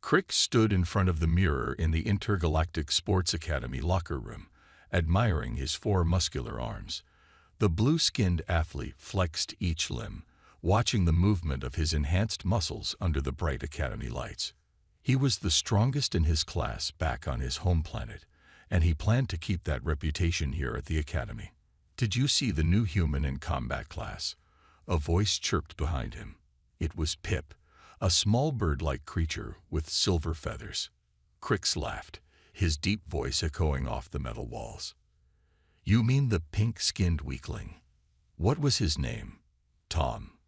Crick stood in front of the mirror in the Intergalactic Sports Academy locker room, admiring his four muscular arms. The blue-skinned athlete flexed each limb, watching the movement of his enhanced muscles under the bright academy lights. He was the strongest in his class back on his home planet, and he planned to keep that reputation here at the academy. "Did you see the new human in combat class?" A voice chirped behind him. It was Pip, a small bird-like creature with silver feathers. Crix laughed, his deep voice echoing off the metal walls. "You mean the pink-skinned weakling? What was his name?" "Tom."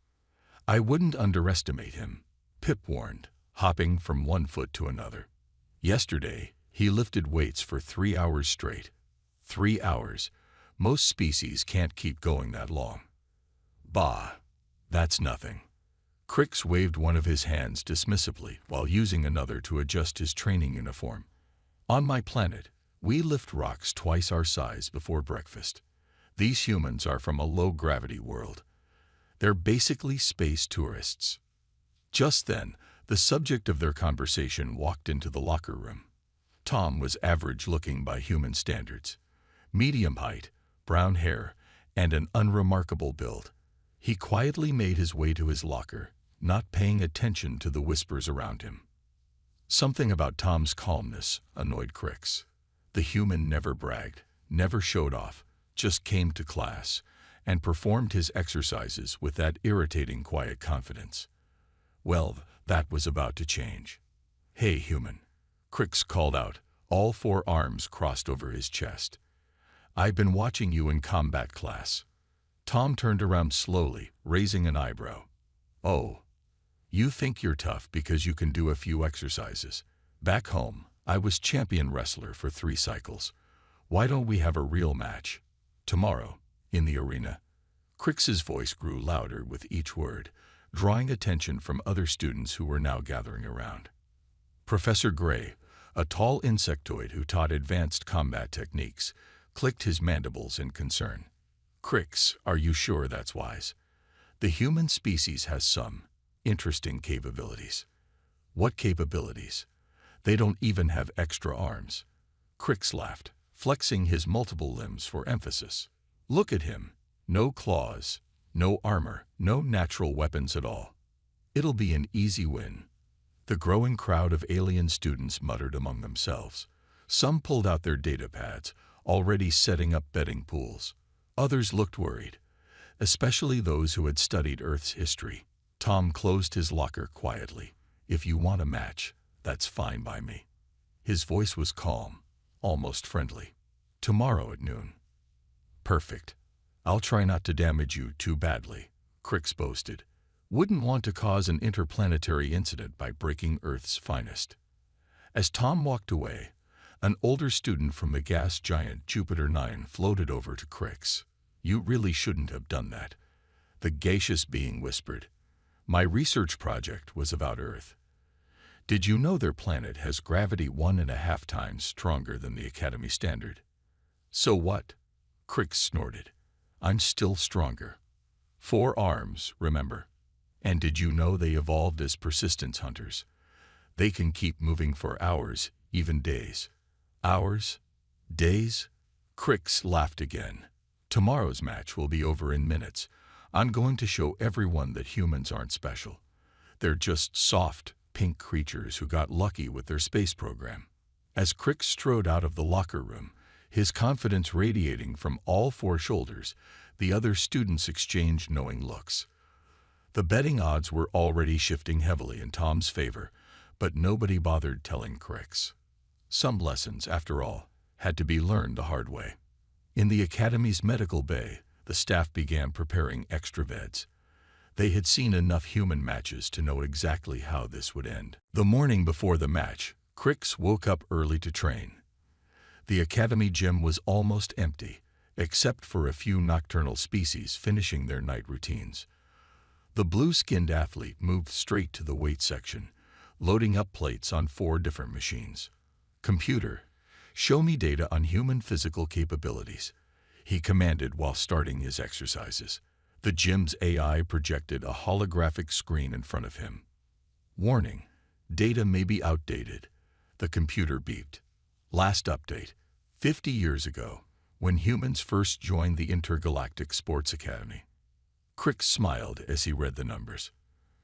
"I wouldn't underestimate him," Pip warned, hopping from one foot to another. "Yesterday, he lifted weights for 3 hours straight." 3 hours. Most species can't keep going that long. "Bah, that's nothing." Crix waved one of his hands dismissively while using another to adjust his training uniform. "On my planet, we lift rocks twice our size before breakfast. These humans are from a low-gravity world. They're basically space tourists." Just then, the subject of their conversation walked into the locker room. Tom was average-looking by human standards. Medium height, brown hair, and an unremarkable build. He quietly made his way to his locker, not paying attention to the whispers around him. Something about Tom's calmness annoyed Crix. The human never bragged, never showed off, just came to class and performed his exercises with that irritating quiet confidence. Well, that was about to change. "Hey, human," Crix called out, all 4 arms crossed over his chest. "I've been watching you in combat class." Tom turned around slowly, raising an eyebrow. "Oh, you think you're tough because you can do a few exercises. Back home, I was champion wrestler for 3 cycles. Why don't we have a real match? Tomorrow, in the arena." Crix's voice grew louder with each word, drawing attention from other students who were now gathering around. Professor Gray, a tall insectoid who taught advanced combat techniques, clicked his mandibles in concern. "Crix, are you sure that's wise? The human species has some interesting capabilities." "What capabilities? They don't even have extra arms." Crix laughed, flexing his multiple limbs for emphasis. "Look at him. No claws, no armor, no natural weapons at all. It'll be an easy win." The growing crowd of alien students muttered among themselves. Some pulled out their data pads, already setting up betting pools. Others looked worried, especially those who had studied Earth's history. Tom closed his locker quietly. "If you want a match, that's fine by me." His voice was calm, almost friendly. "Tomorrow at noon." "Perfect. I'll try not to damage you too badly," Crix boasted. "Wouldn't want to cause an interplanetary incident by breaking Earth's finest." As Tom walked away, an older student from the gas giant Jupiter 9 floated over to Crix. "You really shouldn't have done that," the gaseous being whispered. "My research project was about Earth. Did you know their planet has gravity 1.5 times stronger than the Academy standard?" "So what?" Crix snorted. "I'm still stronger. 4 arms, remember? And did you know they evolved as persistence hunters? They can keep moving for hours, even days." "Hours? Days?" Crix laughed again. "Tomorrow's match will be over in minutes. I'm going to show everyone that humans aren't special. They're just soft, pink creatures who got lucky with their space program." As Crix strode out of the locker room, his confidence radiating from all 4 shoulders, the other students exchanged knowing looks. The betting odds were already shifting heavily in Tom's favor, but nobody bothered telling Crix. Some lessons, after all, had to be learned the hard way. In the Academy's medical bay, the staff began preparing extra beds. They had seen enough human matches to know exactly how this would end. The morning before the match, Crix woke up early to train. The Academy gym was almost empty, except for a few nocturnal species finishing their night routines. The blue-skinned athlete moved straight to the weight section, loading up plates on 4 different machines. "Computer, show me data on human physical capabilities," he commanded while starting his exercises. The gym's AI projected a holographic screen in front of him. "Warning, Data may be outdated. The computer beeped. Last update, 50 years ago, when humans first joined the Intergalactic Sports Academy. Crick smiled as he read the numbers.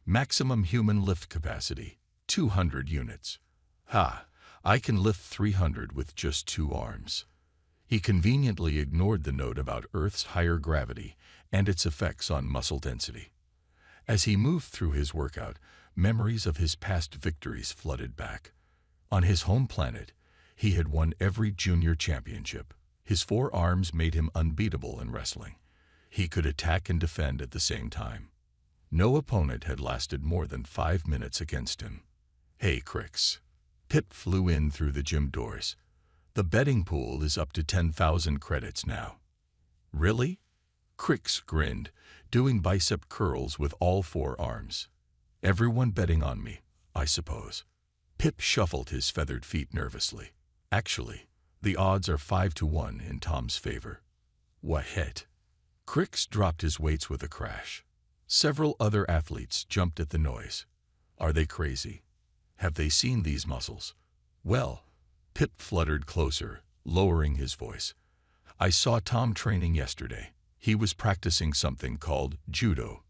Maximum human lift capacity, 200 units. Ha, I can lift 300 with just 2 arms. He conveniently ignored the note about Earth's higher gravity and its effects on muscle density. As he moved through his workout, memories of his past victories flooded back. On his home planet, he had won every junior championship. His 4 arms made him unbeatable in wrestling. He could attack and defend at the same time. No opponent had lasted more than 5 minutes against him. Hey, Cricks. Pip flew in through the gym doors. The betting pool is up to 10,000 credits now. Really? Cricks grinned, doing bicep curls with all 4 arms. Everyone betting on me, I suppose. Pip shuffled his feathered feet nervously. Actually, the odds are 5-1 in Tom's favor. What het? Cricks dropped his weights with a crash. Several other athletes jumped at the noise. Are they crazy? Have they seen these muscles? Well, Pip fluttered closer, lowering his voice. I saw Tom training yesterday. He was practicing something called judo.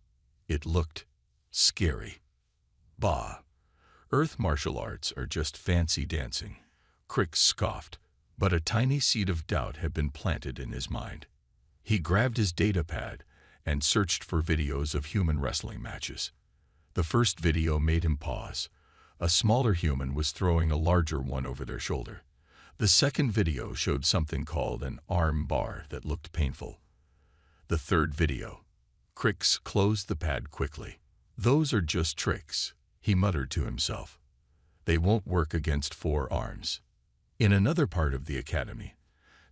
It looked scary. Bah. Earth martial arts are just fancy dancing. Crick scoffed, but a tiny seed of doubt had been planted in his mind. He grabbed his data pad and searched for videos of human wrestling matches. The first video made him pause. A smaller human was throwing a larger one over their shoulder. The second video showed something called an arm bar that looked painful. The third video. Cricks closed the pad quickly. Those are just tricks, he muttered to himself. They won't work against 4 arms. In another part of the academy,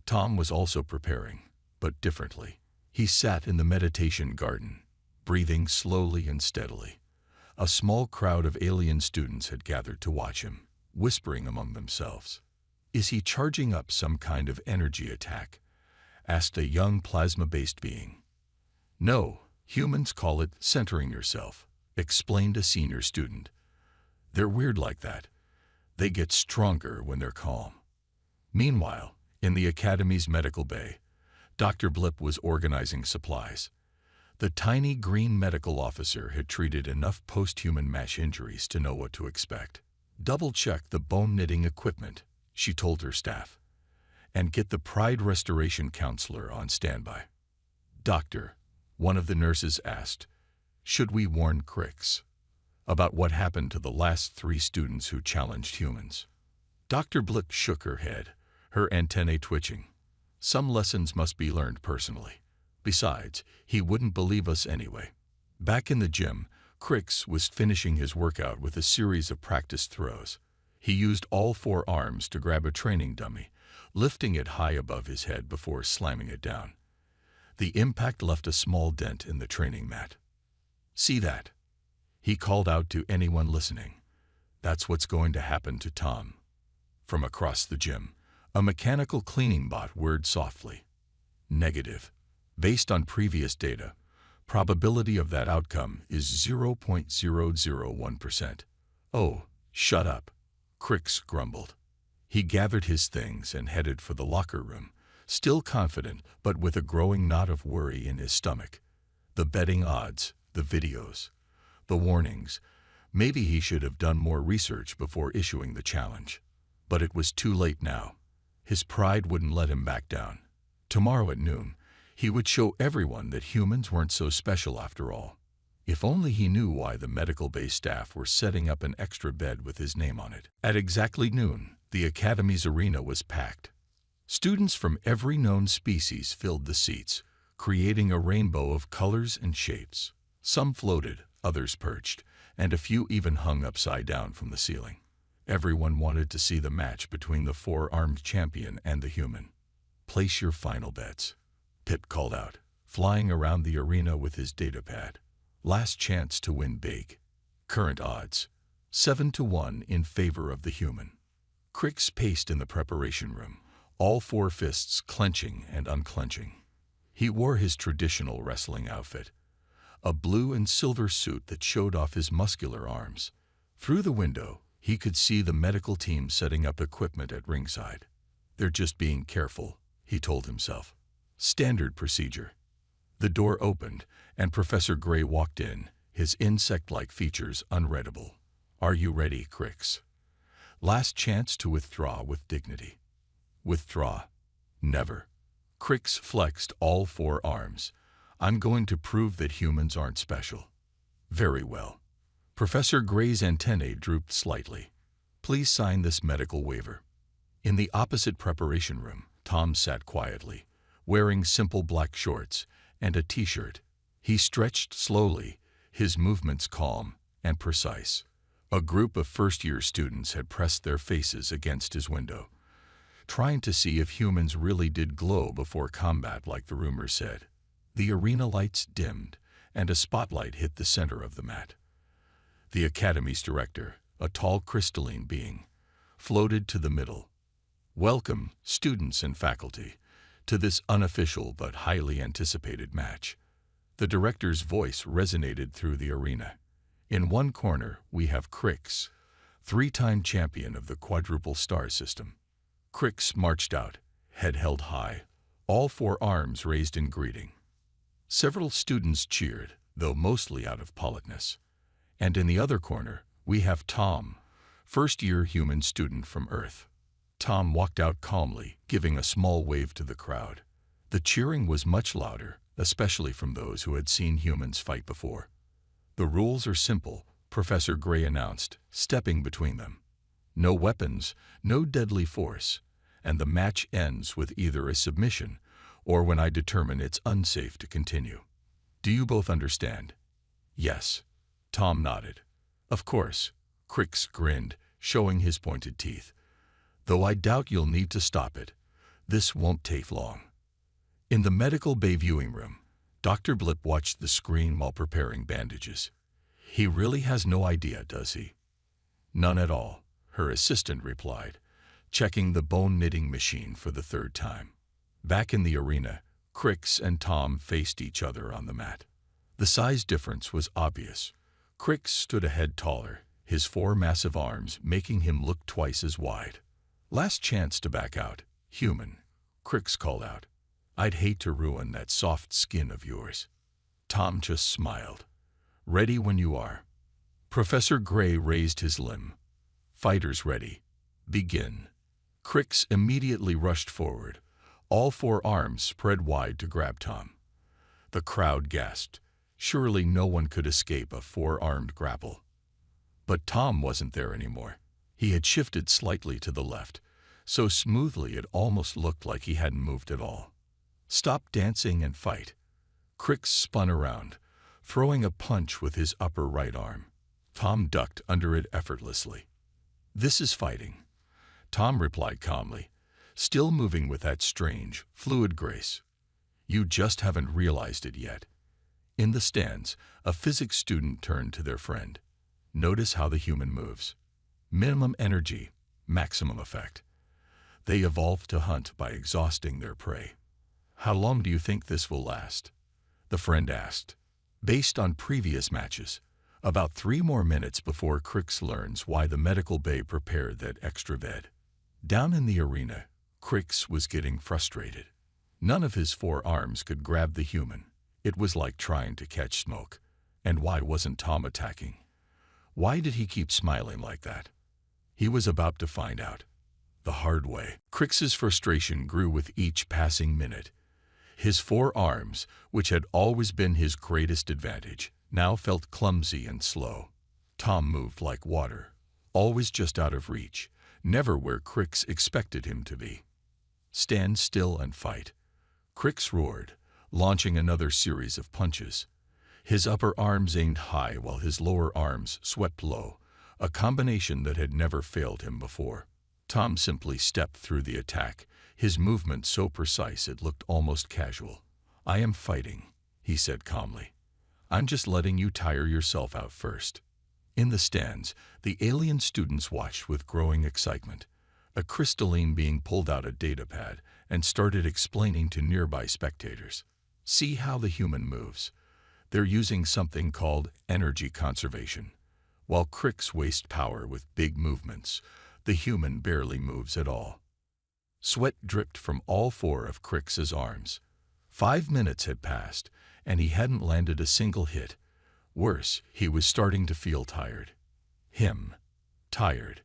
Tom was also preparing, but differently. He sat in the meditation garden, breathing slowly and steadily. A small crowd of alien students had gathered to watch him, whispering among themselves. Is he charging up some kind of energy attack? Asked a young plasma-based being. No, humans call it centering yourself, explained a senior student. They're weird like that. They get stronger when they're calm. Meanwhile, in the Academy's medical bay, Dr. Blip was organizing supplies. The tiny green medical officer had treated enough post-human mash injuries to know what to expect. Double-check the bone-knitting equipment, she told her staff, and get the Pride Restoration counselor on standby. Doctor, one of the nurses asked, should we warn Cricks about what happened to the last 3 students who challenged humans? Dr. Blip shook her head, her antennae twitching. Some lessons must be learned personally. Besides, he wouldn't believe us anyway. Back in the gym, Cricks was finishing his workout with a series of practice throws. He used all 4 arms to grab a training dummy, lifting it high above his head before slamming it down. The impact left a small dent in the training mat. See that? He called out to anyone listening. That's what's going to happen to Tom. From across the gym, a mechanical cleaning bot whirred softly. Negative. Based on previous data, probability of that outcome is 0.001%. Oh, shut up, Cricks grumbled. He gathered his things and headed for the locker room, still confident but with a growing knot of worry in his stomach. The betting odds, the videos, the warnings. Maybe he should have done more research before issuing the challenge. But it was too late now. His pride wouldn't let him back down. Tomorrow at noon, he would show everyone that humans weren't so special after all. If only he knew why the medical bay staff were setting up an extra bed with his name on it. At exactly noon, the Academy's arena was packed. Students from every known species filled the seats, creating a rainbow of colors and shapes. Some floated, others perched, and a few even hung upside down from the ceiling. Everyone wanted to see the match between the 4-armed champion and the human. Place your final bets, Pip called out, flying around the arena with his datapad. Last chance to win big. Current odds, 7-1 in favor of the human. Cricks paced in the preparation room, all 4 fists clenching and unclenching. He wore his traditional wrestling outfit, a blue and silver suit that showed off his muscular arms. Through the window, He could see the medical team setting up equipment at ringside. They're just being careful, he told himself. Standard procedure. The door opened, and Professor Gray walked in, his insect-like features unreadable. Are you ready, Crix? Last chance to withdraw with dignity. Withdraw? Never. Crix flexed all 4 arms. I'm going to prove that humans aren't special. Very well. Professor Gray's antennae drooped slightly. Please sign this medical waiver. In the opposite preparation room, Tom sat quietly, wearing simple black shorts and a t-shirt. He stretched slowly, his movements calm and precise. A group of first-year students had pressed their faces against his window, trying to see if humans really did glow before combat like the rumors said. The arena lights dimmed, and a spotlight hit the center of the mat. The academy's director, a tall crystalline being, floated to the middle. Welcome, students and faculty, to this unofficial but highly anticipated match. The director's voice resonated through the arena. In one corner, we have Crix, 3-time champion of the quadruple star system. Crix marched out, head held high, all 4 arms raised in greeting. Several students cheered, though mostly out of politeness. And in the other corner, we have Tom, first-year human student from Earth. Tom walked out calmly, giving a small wave to the crowd. The cheering was much louder, especially from those who had seen humans fight before. The rules are simple, Professor Gray announced, stepping between them. No weapons, no deadly force, and the match ends with either a submission or when I determine it's unsafe to continue. Do you both understand? Yes. Tom nodded. Of course. Crix grinned, showing his pointed teeth. Though I doubt you'll need to stop it. This won't take long. In the medical bay viewing room, Dr. Blip watched the screen while preparing bandages. He really has no idea, does he? None at all, her assistant replied, checking the bone-knitting machine for the 3rd time. Back in the arena, Crix and Tom faced each other on the mat. The size difference was obvious. Crix stood a head taller, his 4 massive arms making him look twice as wide. Last chance to back out, human, Crix called out. I'd hate to ruin that soft skin of yours. Tom just smiled. Ready when you are. Professor Gray raised his limb. Fighters ready. Begin. Crix immediately rushed forward, all 4 arms spread wide to grab Tom. The crowd gasped. Surely no one could escape a 4-armed grapple. But Tom wasn't there anymore. He had shifted slightly to the left, so smoothly it almost looked like he hadn't moved at all. Stop dancing and fight. Crix spun around, throwing a punch with his upper right arm. Tom ducked under it effortlessly. This is fighting, Tom replied calmly, still moving with that strange, fluid grace. You just haven't realized it yet. In the stands, a physics student turned to their friend. Notice how the human moves. Minimum energy, maximum effect. They evolved to hunt by exhausting their prey. How long do you think this will last? The friend asked. Based on previous matches, about 3 more minutes before Crix learns why the medical bay prepared that extra bed. Down in the arena, Crix was getting frustrated. None of his 4 arms could grab the human. It was like trying to catch smoke. And why wasn't Tom attacking? Why did he keep smiling like that? He was about to find out. The hard way. Crix's frustration grew with each passing minute. His 4 arms, which had always been his greatest advantage, now felt clumsy and slow. Tom moved like water, always just out of reach, never where Crix expected him to be. Stand still and fight. Crix roared, launching another series of punches. His upper arms aimed high while his lower arms swept low, a combination that had never failed him before. Tom simply stepped through the attack, his movement so precise it looked almost casual. I am fighting, he said calmly. I'm just letting you tire yourself out first. In the stands, the alien students watched with growing excitement. A crystalline being pulled out a datapad and started explaining to nearby spectators. See how the human moves. They're using something called energy conservation. While Cricks waste power with big movements, the human barely moves at all. Sweat dripped from all four of Cricks's arms. 5 minutes had passed, and he hadn't landed a single hit. Worse, he was starting to feel tired. Tired.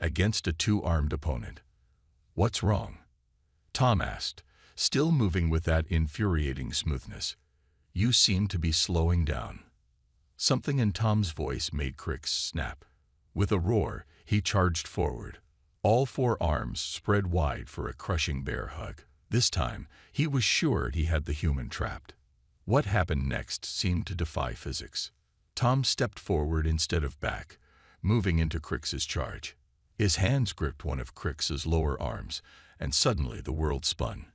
Against a two-armed opponent. "What's wrong?" Tom asked, still moving with that infuriating smoothness. "You seem to be slowing down." Something in Tom's voice made Cricks snap. With a roar, he charged forward, all four arms spread wide for a crushing bear hug. This time, he was sure he had the human trapped. What happened next seemed to defy physics. Tom stepped forward instead of back, moving into Cricks's charge. His hands gripped one of Cricks's lower arms, and suddenly the world spun.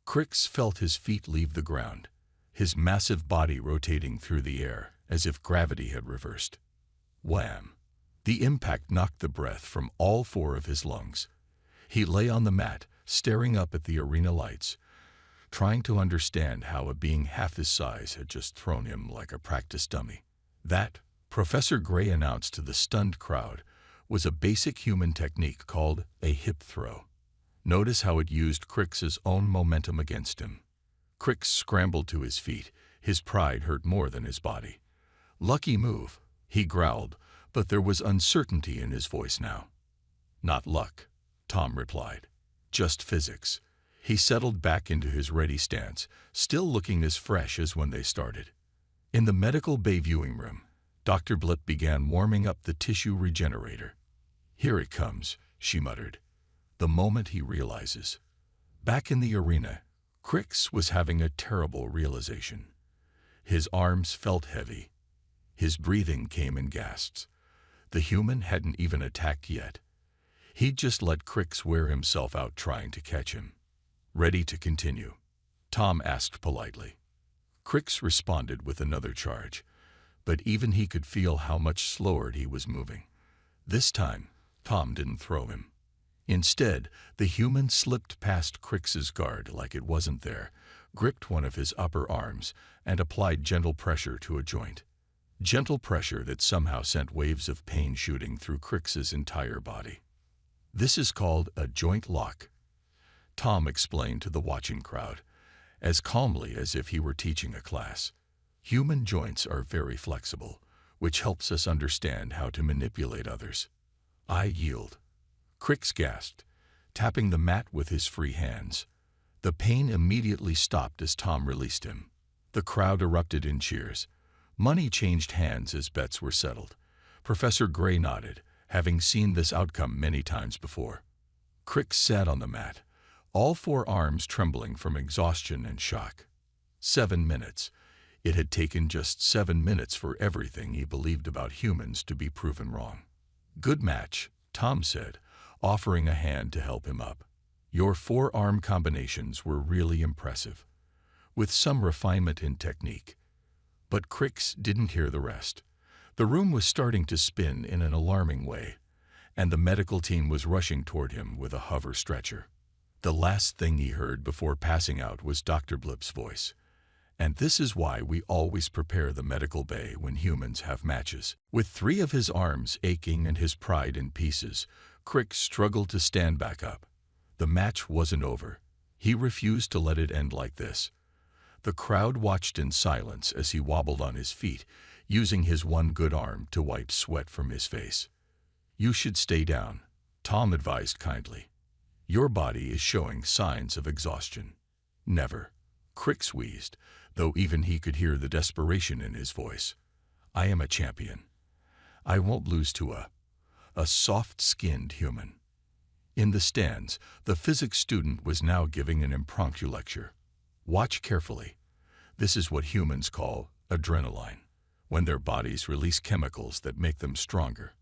Cricks felt his feet leave the ground, his massive body rotating through the air, as if gravity had reversed. Wham! The impact knocked the breath from all four of his lungs. He lay on the mat, staring up at the arena lights, trying to understand how a being half his size had just thrown him like a practice dummy. That, Professor Gray announced to the stunned crowd, was a basic human technique called a hip throw. Notice how it used Cricks's own momentum against him. Cricks scrambled to his feet, his pride hurt more than his body. "Lucky move," he growled, but there was uncertainty in his voice now. "Not luck," Tom replied. "Just physics." He settled back into his ready stance, still looking as fresh as when they started. In the medical bay viewing room, Dr. Blip began warming up the tissue regenerator. "Here it comes," she muttered. "The moment he realizes." Back in the arena, Cricks was having a terrible realization. His arms felt heavy. His breathing came in gasps. The human hadn't even attacked yet. He'd just let Cricks wear himself out trying to catch him. "Ready to continue?" Tom asked politely. Cricks responded with another charge, but even he could feel how much slower he was moving. This time, Tom didn't throw him. Instead, the human slipped past Cricks's guard like it wasn't there, gripped one of his upper arms, and applied gentle pressure to a joint. Gentle pressure that somehow sent waves of pain shooting through Cricks's entire body. "This is called a joint lock," Tom explained to the watching crowd, as calmly as if he were teaching a class. "Human joints are very flexible, which helps us understand how to manipulate others." "I yield," Cricks gasped, tapping the mat with his free hands. The pain immediately stopped as Tom released him. The crowd erupted in cheers. Money changed hands as bets were settled. Professor Gray nodded, having seen this outcome many times before. Cricks sat on the mat, all four arms trembling from exhaustion and shock. 7 minutes. It had taken just 7 minutes for everything he believed about humans to be proven wrong. "Good match," Tom said, offering a hand to help him up. "Your four-arm combinations were really impressive, with some refinement in technique." But Cricks didn't hear the rest. The room was starting to spin in an alarming way, and the medical team was rushing toward him with a hover stretcher. The last thing he heard before passing out was Dr. Blip's voice. "And this is why we always prepare the medical bay when humans have matches." With 3 of his arms aching and his pride in pieces, Cricks struggled to stand back up. The match wasn't over. He refused to let it end like this. The crowd watched in silence as he wobbled on his feet, using his one good arm to wipe sweat from his face. "You should stay down," Tom advised kindly. "Your body is showing signs of exhaustion." "Never," Cricks wheezed, though even he could hear the desperation in his voice. "I am a champion. I won't lose to a soft-skinned human." In the stands, the physics student was now giving an impromptu lecture. "Watch carefully. This is what humans call adrenaline, when their bodies release chemicals that make them stronger.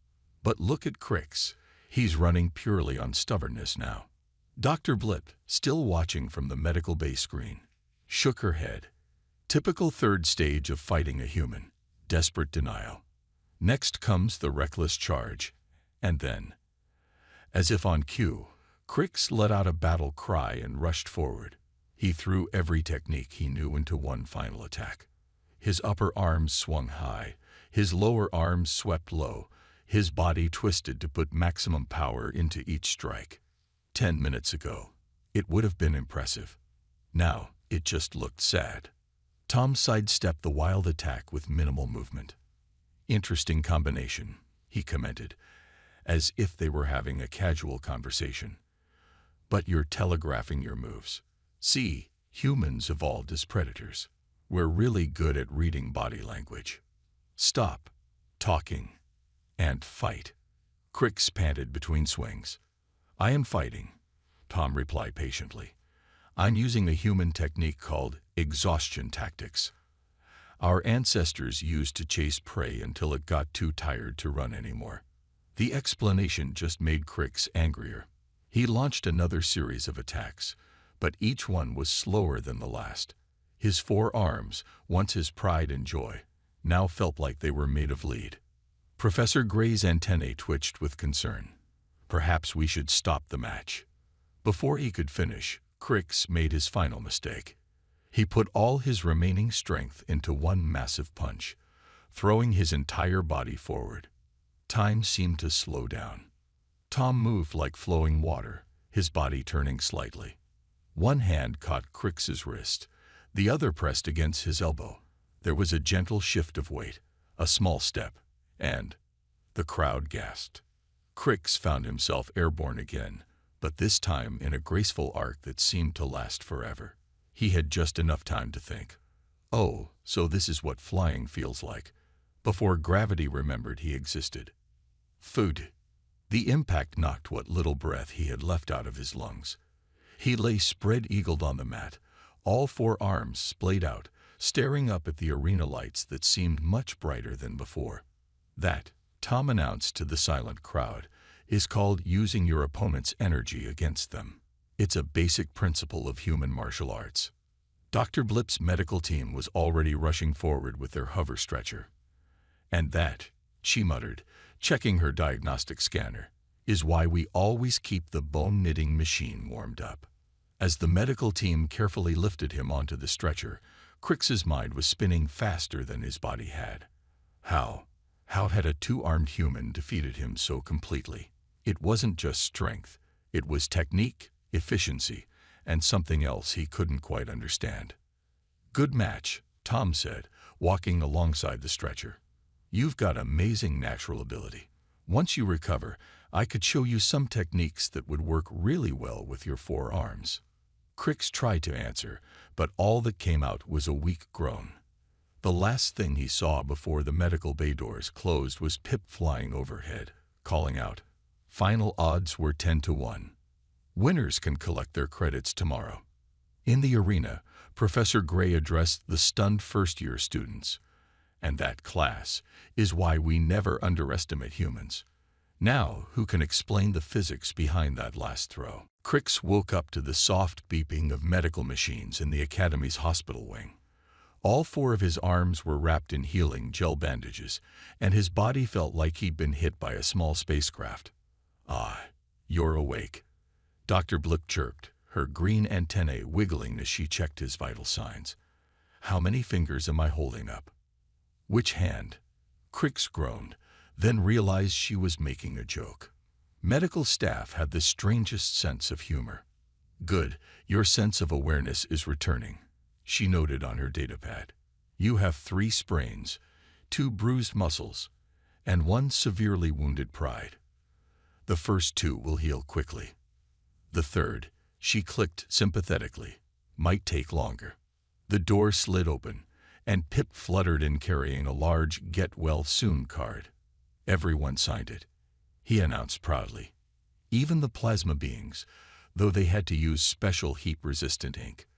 But look at Cricks. He's running purely on stubbornness now." Dr. Blip, still watching from the medical bay screen, shook her head. Typical third stage of fighting a human, desperate denial. Next comes the reckless charge, and then, as if on cue, Cricks let out a battle cry and rushed forward. He threw every technique he knew into one final attack. His upper arms swung high, his lower arms swept low, His body twisted to put maximum power into each strike. 10 minutes ago, it would have been impressive. Now, it just looked sad. Tom sidestepped the wild attack with minimal movement. "Interesting combination," he commented, as if they were having a casual conversation. "But you're telegraphing your moves. See, humans evolved as predators. We're really good at reading body language. Stop talking and fight." Crix panted between swings. "I am fighting," Tom replied patiently. "I'm using a human technique called exhaustion tactics. Our ancestors used to chase prey until it got too tired to run anymore." The explanation just made Crix angrier. He launched another series of attacks, but each one was slower than the last. His forearms, once his pride and joy, now felt like they were made of lead. Professor Gray's antennae twitched with concern. "Perhaps we should stop the match." Before he could finish, Crix made his final mistake. He put all his remaining strength into one massive punch, throwing his entire body forward. Time seemed to slow down. Tom moved like flowing water, his body turning slightly. One hand caught Crix's wrist, the other pressed against his elbow. There was a gentle shift of weight, a small step, and the crowd gasped. Crix found himself airborne again, but this time in a graceful arc that seemed to last forever. He had just enough time to think, "Oh, so this is what flying feels like," before gravity remembered he existed. Food. The impact knocked what little breath he had left out of his lungs. He lay spread-eagled on the mat, all four arms splayed out, staring up at the arena lights that seemed much brighter than before. "That," Tom announced to the silent crowd, "is called using your opponent's energy against them. It's a basic principle of human martial arts." Dr. Blip's medical team was already rushing forward with their hover stretcher. "And that," she muttered, checking her diagnostic scanner, "is why we always keep the bone-knitting machine warmed up." As the medical team carefully lifted him onto the stretcher, Crix's mind was spinning faster than his body had. How had a two-armed human defeated him so completely? It wasn't just strength. It was technique, efficiency, and something else he couldn't quite understand. "Good match," Tom said, walking alongside the stretcher. "You've got amazing natural ability. Once you recover, I could show you some techniques that would work really well with your forearms." Crix tried to answer, but all that came out was a weak groan. The last thing he saw before the medical bay doors closed was Pip flying overhead, calling out, "Final odds were 10-1. Winners can collect their credits tomorrow." In the arena, Professor Gray addressed the stunned first-year students. "And that, class, is why we never underestimate humans. Now, who can explain the physics behind that last throw?" Crix woke up to the soft beeping of medical machines in the Academy's hospital wing. All four of his arms were wrapped in healing gel bandages, and his body felt like he'd been hit by a small spacecraft. "Ah, you're awake," Dr. Blip chirped, her green antennae wiggling as she checked his vital signs. "How many fingers am I holding up?" "Which hand?" Crix groaned, then realized she was making a joke. Medical staff had the strangest sense of humor. "Good, your sense of awareness is returning," she noted on her datapad. "You have 3 sprains, 2 bruised muscles, and 1 severely wounded pride. The first 2 will heal quickly. The third," she clicked sympathetically, "might take longer." The door slid open, and Pip fluttered in carrying a large "Get Well Soon" card. "Everyone signed it," he announced proudly. Even the plasma beings, though they had to use special heat-resistant ink.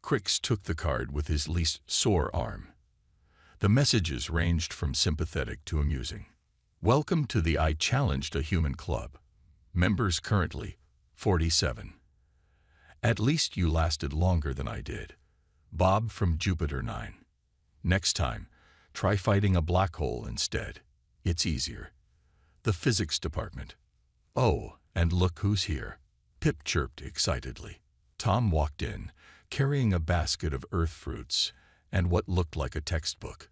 Crix took the card with his least sore arm. The messages ranged from sympathetic to amusing. "Welcome to the I Challenged a Human Club. Members currently 47. At least you lasted longer than I did. Bob from Jupiter 9. Next time, try fighting a black hole instead. It's easier. The physics department. Oh, and look who's here." Pip chirped excitedly. Tom walked in, carrying a basket of earth fruits and what looked like a textbook.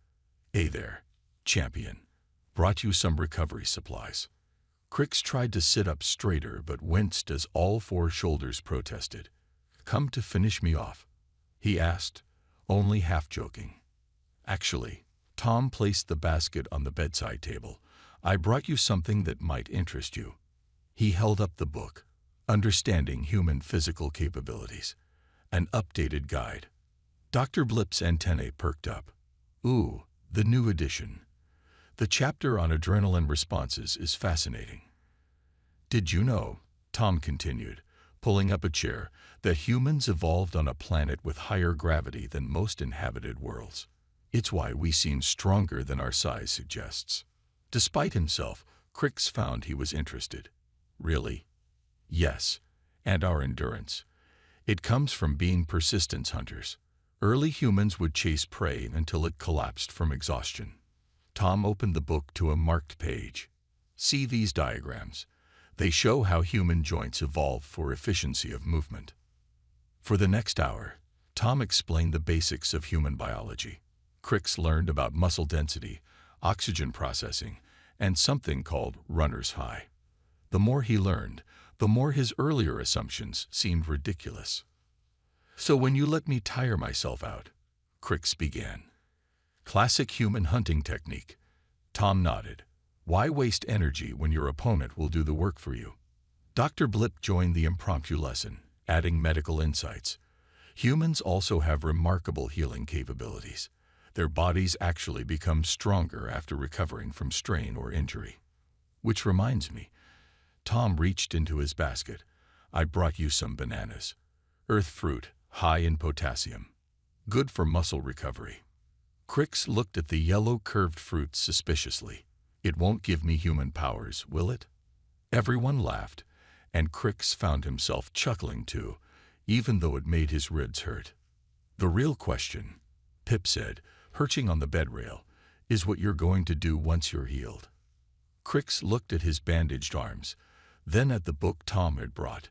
"Hey there, champion. brought you some recovery supplies." Crix tried to sit up straighter but winced as all four shoulders protested. "Come to finish me off?" he asked, only half joking. "Actually," Tom placed the basket on the bedside table, "I brought you something that might interest you." He held up the book, Understanding Human Physical Capabilities, an updated guide. Dr. Blip's antennae perked up. "Ooh, the new edition. The chapter on adrenaline responses is fascinating." "Did you know," Tom continued, pulling up a chair, "that humans evolved on a planet with higher gravity than most inhabited worlds? It's why we seem stronger than our size suggests." Despite himself, Crix found he was interested. "Really?" "Yes, and our endurance. It comes from being persistence hunters. Early humans would chase prey until it collapsed from exhaustion." Tom opened the book to a marked page. "See these diagrams. They show how human joints evolved for efficiency of movement." For the next hour, Tom explained the basics of human biology. Crix learned about muscle density, oxygen processing, and something called runner's high. The more he learned, the more his earlier assumptions seemed ridiculous. "So when you let me tire myself out," Crix began. "Classic human hunting technique." Tom nodded. "Why waste energy when your opponent will do the work for you?" Dr. Blip joined the impromptu lesson, adding medical insights. "Humans also have remarkable healing capabilities. Their bodies actually become stronger after recovering from strain or injury." "Which reminds me," Tom reached into his basket, "I brought you some bananas. Earth fruit, high in potassium. Good for muscle recovery." Crix looked at the yellow curved fruit suspiciously. "It won't give me human powers, will it?" Everyone laughed, and Crix found himself chuckling too, even though it made his ribs hurt. "The real question," Pip said, perching on the bed rail, "is what you're going to do once you're healed." Crix looked at his bandaged arms, then at the book Tom had brought,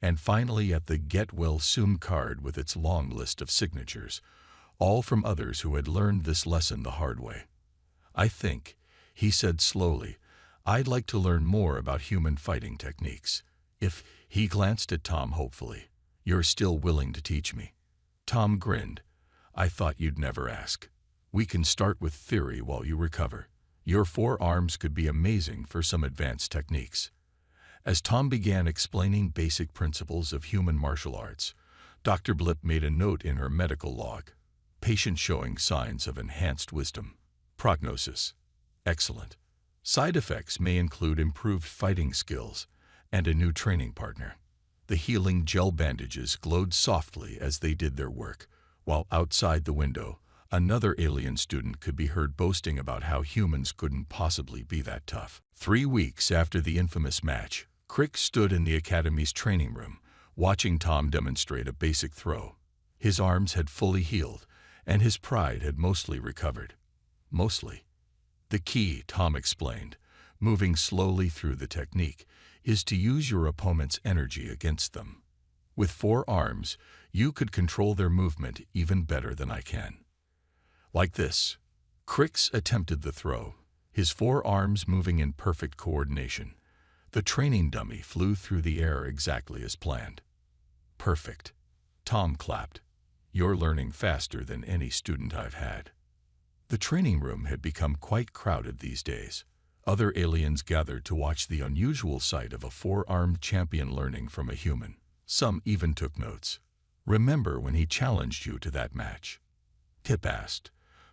and finally at the Get Well Soon card with its long list of signatures, all from others who had learned this lesson the hard way. "I think," he said slowly, "I'd like to learn more about human fighting techniques. If," he glanced at Tom hopefully, "you're still willing to teach me." Tom grinned. "I thought you'd never ask. We can start with theory while you recover. Your forearms could be amazing for some advanced techniques." As Tom began explaining basic principles of human martial arts, Dr. Blip made a note in her medical log. "Patient showing signs of enhanced wisdom. Prognosis excellent. Side effects may include improved fighting skills and a new training partner." The healing gel bandages glowed softly as they did their work, while outside the window, another alien student could be heard boasting about how humans couldn't possibly be that tough. 3 weeks after the infamous match, Crix stood in the Academy's training room, watching Tom demonstrate a basic throw. His arms had fully healed, and his pride had mostly recovered. Mostly. "The key," Tom explained, moving slowly through the technique, "is to use your opponent's energy against them. With 4 arms, you could control their movement even better than I can. Like this." Crix attempted the throw, his 4 arms moving in perfect coordination. The training dummy flew through the air exactly as planned. "Perfect." Tom clapped. "You're learning faster than any student I've had." The training room had become quite crowded these days. Other aliens gathered to watch the unusual sight of a 4-armed champion learning from a human. Some even took notes. "Remember when he challenged you to that match?" Pip asked,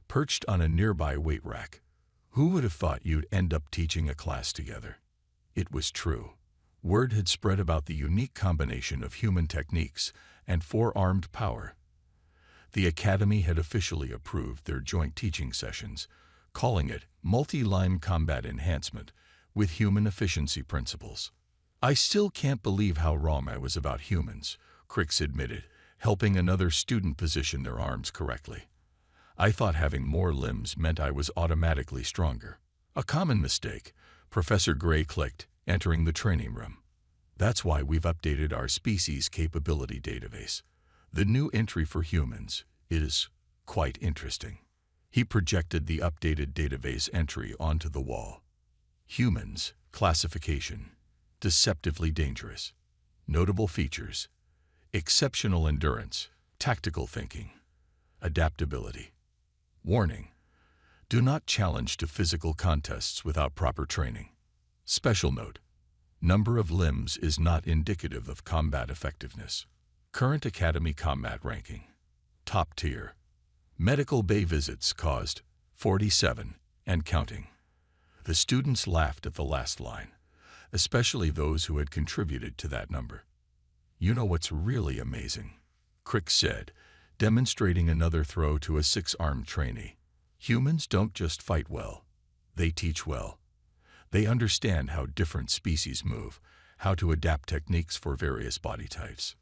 perched on a nearby weight rack. "Who would have thought you'd end up teaching a class together?" It was true. Word had spread about the unique combination of human techniques and 4-armed power. The Academy had officially approved their joint teaching sessions, calling it multi-line combat enhancement with human efficiency principles. "I still can't believe how wrong I was about humans," Crix admitted, helping another student position their arms correctly. "I thought having more limbs meant I was automatically stronger." "A common mistake," Professor Gray clicked, entering the training room. "That's why we've updated our species capability database. The new entry for humans is quite interesting." He projected the updated database entry onto the wall. Humans, classification, deceptively dangerous. Notable features: exceptional endurance, tactical thinking, adaptability. Warning: do not challenge to physical contests without proper training. Special note: number of limbs is not indicative of combat effectiveness. Current Academy combat ranking: top tier. Medical bay visits caused 47 and counting. The students laughed at the last line, especially those who had contributed to that number. You know what's really amazing? Crick said, demonstrating another throw to a 6-armed trainee. Humans don't just fight well, they teach well. They understand how different species move, how to adapt techniques for various body types.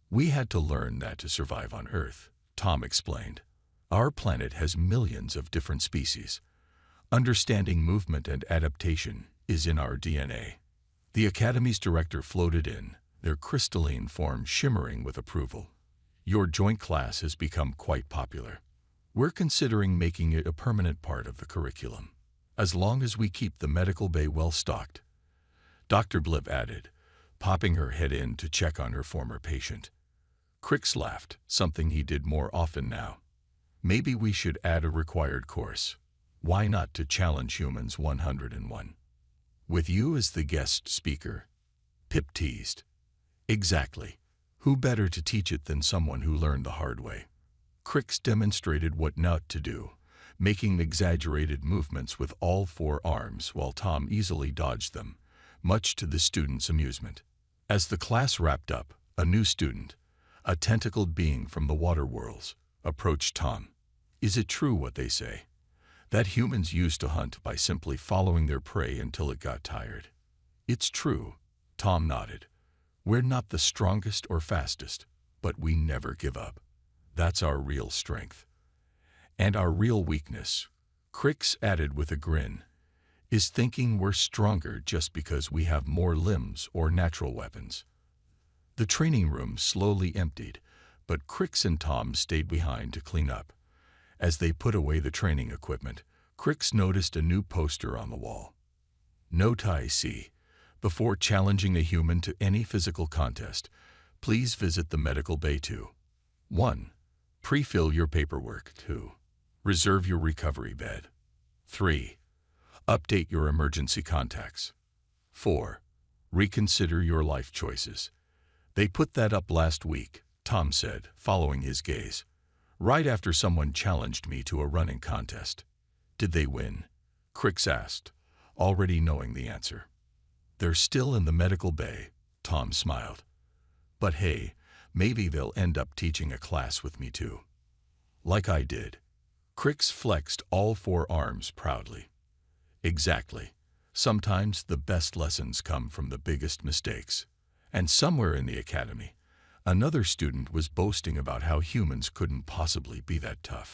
We had to learn that to survive on Earth, Tom explained. Our planet has millions of different species. Understanding movement and adaptation is in our DNA. The Academy's director floated in, their crystalline form shimmering with approval. Your joint class has become quite popular. We're considering making it a permanent part of the curriculum, as long as we keep the medical bay well stocked. Dr. Blipp added, popping her head in to check on her former patient. Crix laughed, something he did more often now. Maybe we should add a required course. Why not to challenge humans 101? With you as the guest speaker? Pip teased. Exactly. Who better to teach it than someone who learned the hard way? Crix demonstrated what not to do, making exaggerated movements with all 4 arms while Tom easily dodged them, much to the students' amusement. As the class wrapped up, a new student, a tentacled being from the water worlds, approached Tom. Is it true what they say? That humans used to hunt by simply following their prey until it got tired. It's true, Tom nodded. We're not the strongest or fastest, but we never give up. That's our real strength. And our real weakness, Crix added with a grin, is thinking we're stronger just because we have more limbs or natural weapons. The training room slowly emptied, but Crix and Tom stayed behind to clean up. As they put away the training equipment, Crix noticed a new poster on the wall. Note IC: before challenging a human to any physical contest, please visit the medical bay 2. 1. Pre-fill your paperwork. 2. Reserve your recovery bed. 3. Update your emergency contacts. 4. Reconsider your life choices. They put that up last week, Tom said, following his gaze. Right after someone challenged me to a running contest. Did they win? Crix asked, already knowing the answer. They're still in the medical bay, Tom smiled. But hey, maybe they'll end up teaching a class with me too. Like I did. Crix flexed all 4 arms proudly. Exactly. Sometimes the best lessons come from the biggest mistakes. And somewhere in the academy, another student was boasting about how humans couldn't possibly be that tough.